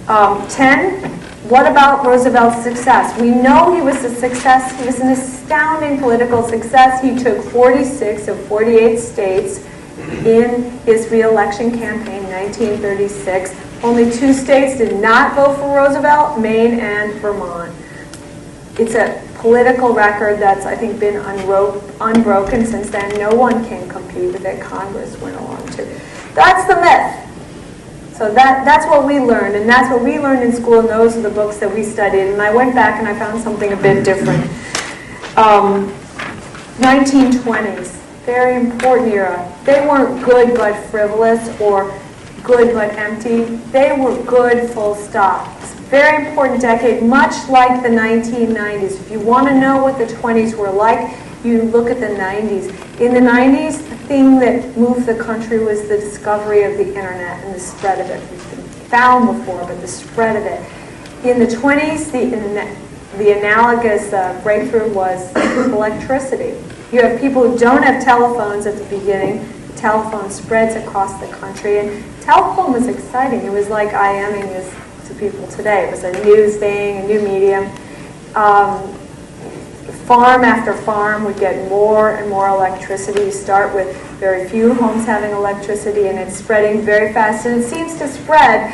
10, what about Roosevelt's success? We know he was a success. He was an astounding political success. He took 46 of 48 states in his re-election campaign in 1936. Only 2 states did not vote for Roosevelt, Maine and Vermont. It's a political record that's, I think, been unbroken since then. No one can compete with it. Congress went along too. That's the myth. So that's what we learned, and that's what we learned in school, and those are the books that we studied. And I went back and I found something a bit different. 1920s, very important era. They weren't good but frivolous or good but empty. They were good, full stop. It's a very important decade, much like the 1990s. If you want to know what the 20s were like, you look at the 90s. In the 90s, the thing that moved the country was the discovery of the internet and the spread of it. It's been found before, but the spread of it. In the 20s, the analogous breakthrough was electricity. You have people who don't have telephones at the beginning. The telephone spreads across the country, and telephone was exciting. It was like IMing is to people today. It was a new thing, a new medium. Farm after farm would get more and more electricity. You start with very few homes having electricity, and it's spreading very fast. And it seems to spread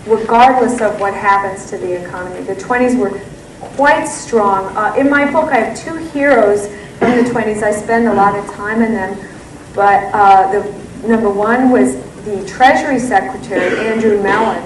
regardless of what happens to the economy. The 20s were quite strong. In my book, I have 2 heroes from the 20s. I spend a lot of time in them. But the number one was the Treasury Secretary, Andrew Mellon.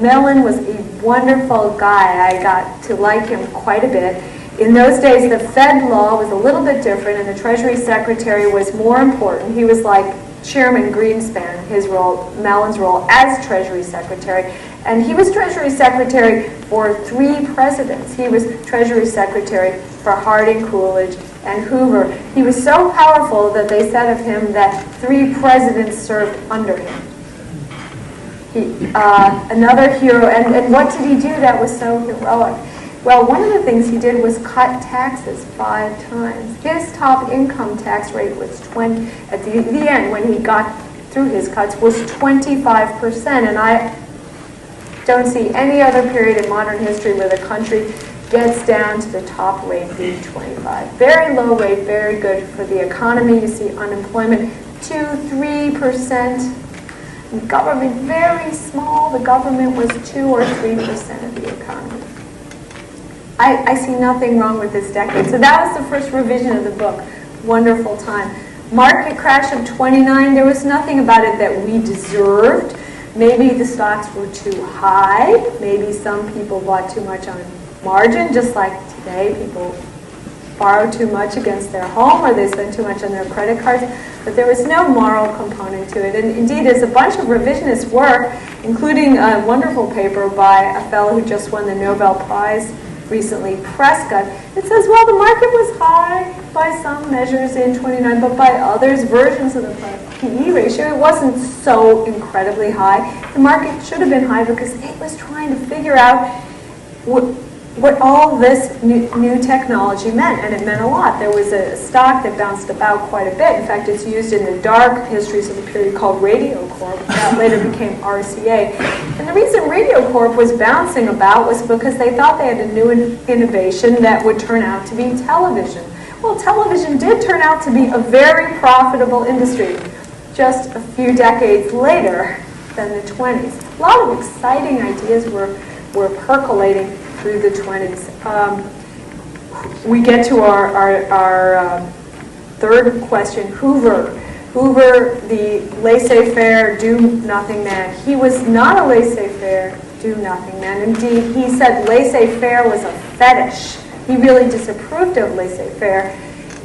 Mellon was a wonderful guy. I got to like him quite a bit. In those days, the Fed law was a little bit different, and the Treasury Secretary was more important. He was like Chairman Greenspan, his role, Mellon's role as Treasury Secretary. And he was Treasury Secretary for 3 presidents. He was Treasury Secretary for Harding, Coolidge, and Hoover. He was so powerful that they said of him that 3 presidents served under him. Another hero, and what did he do that was so heroic? Well, one of the things he did was cut taxes 5 times. His top income tax rate was at the end, when he got through his cuts, was 25%. And I don't see any other period in modern history where the country gets down to the top rate being 25. Very low rate, very good for the economy. You see unemployment 2-3%. Government very small. The government was 2 or 3% of the economy. I see nothing wrong with this decade. So that was the first revision of the book. Wonderful time. Market crash of 29, there was nothing about it that we deserved. Maybe the stocks were too high. Maybe some people bought too much on margin, just like today people borrow too much against their home or they spend too much on their credit cards. But there was no moral component to it. And indeed, there's a bunch of revisionist work, including a wonderful paper by a fellow who just won the Nobel Prize recently, Prescott. It says, well, the market was high by some measures in 29, but by others, versions of the PE ratio, it wasn't so incredibly high. The market should have been high because it was trying to figure out what all this new technology meant, and it meant a lot. There was a stock that bounced about quite a bit. In fact, it's used in the dark histories of the period called Radio Corp. That later became RCA. And the reason Radio Corp was bouncing about was because they thought they had a new innovation that would turn out to be television. Well, television did turn out to be a very profitable industry just a few decades later than the 20s. A lot of exciting ideas were percolating through the 20s. We get to our third question, Hoover. Hoover, the laissez-faire, do-nothing man. He was not a laissez-faire, do-nothing man. Indeed, he said laissez-faire was a fetish. He really disapproved of laissez-faire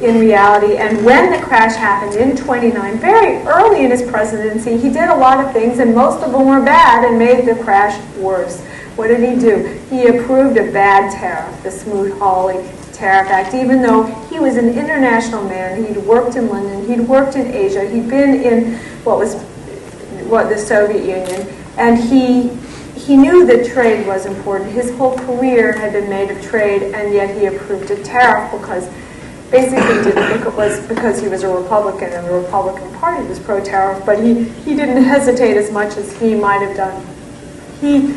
in reality. And when the crash happened in 29, very early in his presidency, he did a lot of things, and most of them were bad and made the crash worse. What did he do? He approved a bad tariff, the Smoot-Hawley Tariff Act, even though he was an international man. He'd worked in London, he'd worked in Asia, he'd been in the Soviet Union, and he knew that trade was important. His whole career had been made of trade, and yet he approved a tariff because basically it was because he was a Republican and the Republican Party was pro-tariff, but he didn't hesitate as much as he might have done. He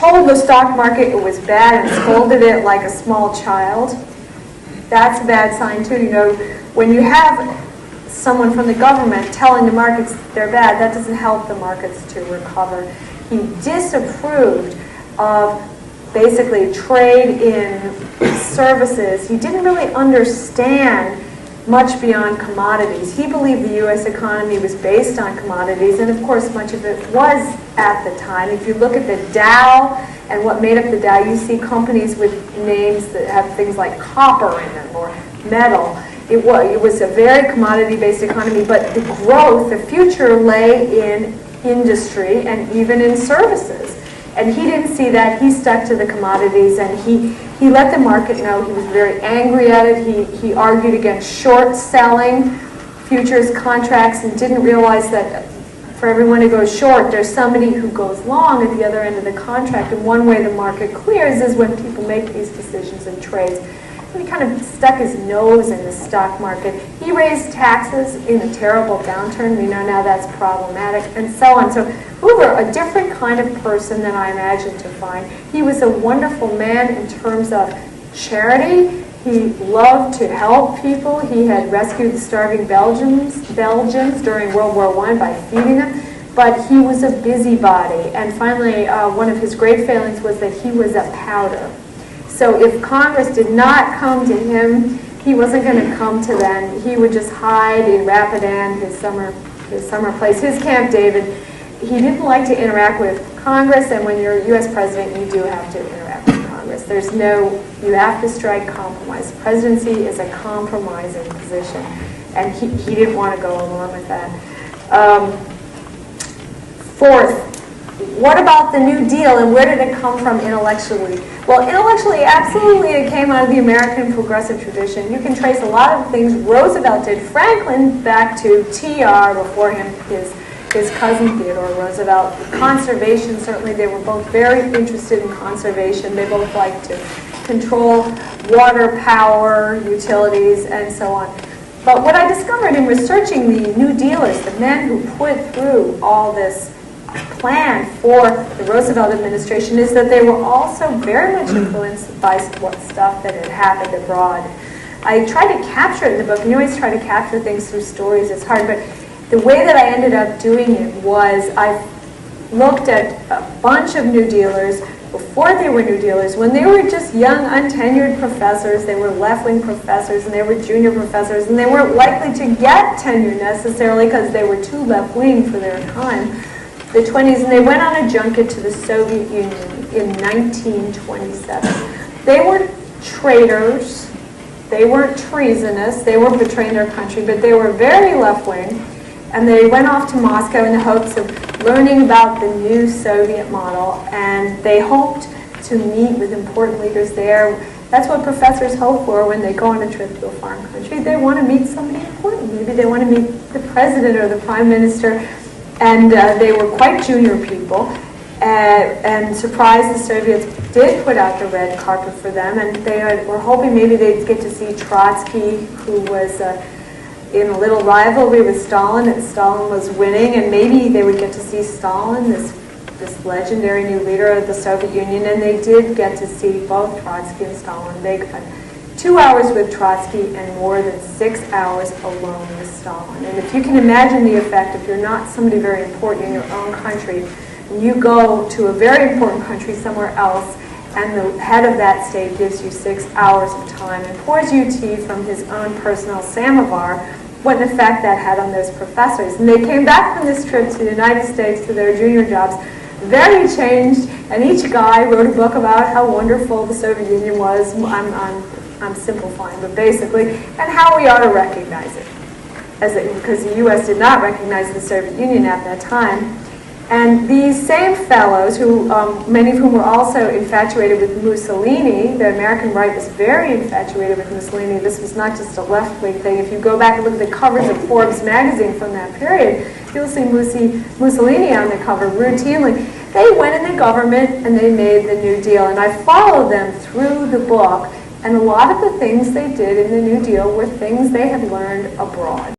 told the stock market it was bad and scolded it like a small child. That's a bad sign too. You know, when you have someone from the government telling the markets they're bad, that doesn't help the markets to recover. He disapproved of basically trade in services. He didn't really understand much beyond commodities. He believed the U.S. economy was based on commodities, and of course much of it was at the time. If you look at the Dow and what made up the Dow, you see companies with names that have things like copper in them or metal. It was a very commodity-based economy, but the growth, the future lay in industry and even in services. And he didn't see that. He stuck to the commodities, and he let the market know. He was very angry at it. He argued against short selling futures contracts and didn't realize that for everyone who goes short, there's somebody who goes long at the other end of the contract. And one way the market clears is when people make these decisions and trades. And he kind of stuck his nose in the stock market. He raised taxes in a terrible downturn. We know now that's problematic, and so on. So Hoover, a different kind of person than I imagined to find. He was a wonderful man in terms of charity. He loved to help people. He had rescued the starving Belgians during World War I by feeding them. But he was a busybody. And finally, one of his great failings was that he was a powder. So if Congress did not come to him, he wasn't going to come to them. He would just hide in Rapidan, his summer place, his Camp David. He didn't like to interact with Congress, and when you're U.S. president, you do have to interact with Congress. You have to strike compromise. Presidency is a compromising position, and he didn't want to go along with that. Fourth, what about the New Deal, and where did it come from intellectually? Well, intellectually, absolutely, it came out of the American progressive tradition. You can trace a lot of things Roosevelt did. Franklin back to TR, before him, his cousin Theodore Roosevelt. Conservation, certainly, they were both very interested in conservation. They both liked to control water, power, utilities, and so on. But what I discovered in researching the New Dealers, the men who put through all this plan for the Roosevelt administration, is that they were also very much influenced by what stuff that had happened abroad. I tried to capture it in the book, and you always try to capture things through stories. It's hard, but the way that I ended up doing it was I looked at a bunch of New Dealers before they were New Dealers, when they were just young, untenured professors. They were left-wing professors, and they were junior professors, and they weren't likely to get tenure necessarily because they were too left-wing for their time. The 20s, and they went on a junket to the Soviet Union in 1927. They weren't traitors, they weren't treasonous, they weren't betraying their country, but they were very left-wing, and they went off to Moscow in the hopes of learning about the new Soviet model, and they hoped to meet with important leaders there. That's what professors hope for when they go on a trip to a foreign country. They want to meet somebody important. Maybe they want to meet the president or the prime minister. And they were quite junior people, and surprised the Soviets did put out the red carpet for them, and they were hoping maybe they'd get to see Trotsky, who was in a little rivalry with Stalin, and Stalin was winning, and maybe they would get to see Stalin, this legendary new leader of the Soviet Union, and they did get to see both Trotsky and Stalin. They got 2 hours with Trotsky and more than 6 hours alone with Stalin. And if you can imagine the effect, if you're not somebody very important in your own country, and you go to a very important country somewhere else, and the head of that state gives you 6 hours of time and pours you tea from his own personal samovar, what an effect that had on those professors. And they came back from this trip to the United States to their junior jobs very changed, and each guy wrote a book about how wonderful the Soviet Union was. I'm simplifying, but basically, and how we ought to recognize it, because the U.S. did not recognize the Soviet Union at that time. And these same fellows, who many of whom were also infatuated with Mussolini, the American right was very infatuated with Mussolini. This was not just a left-wing thing. If you go back and look at the covers of Forbes magazine from that period, you'll see Mussolini on the cover routinely. They went in the government and they made the New Deal, and I followed them through the book. And a lot of the things they did in the New Deal were things they had learned abroad.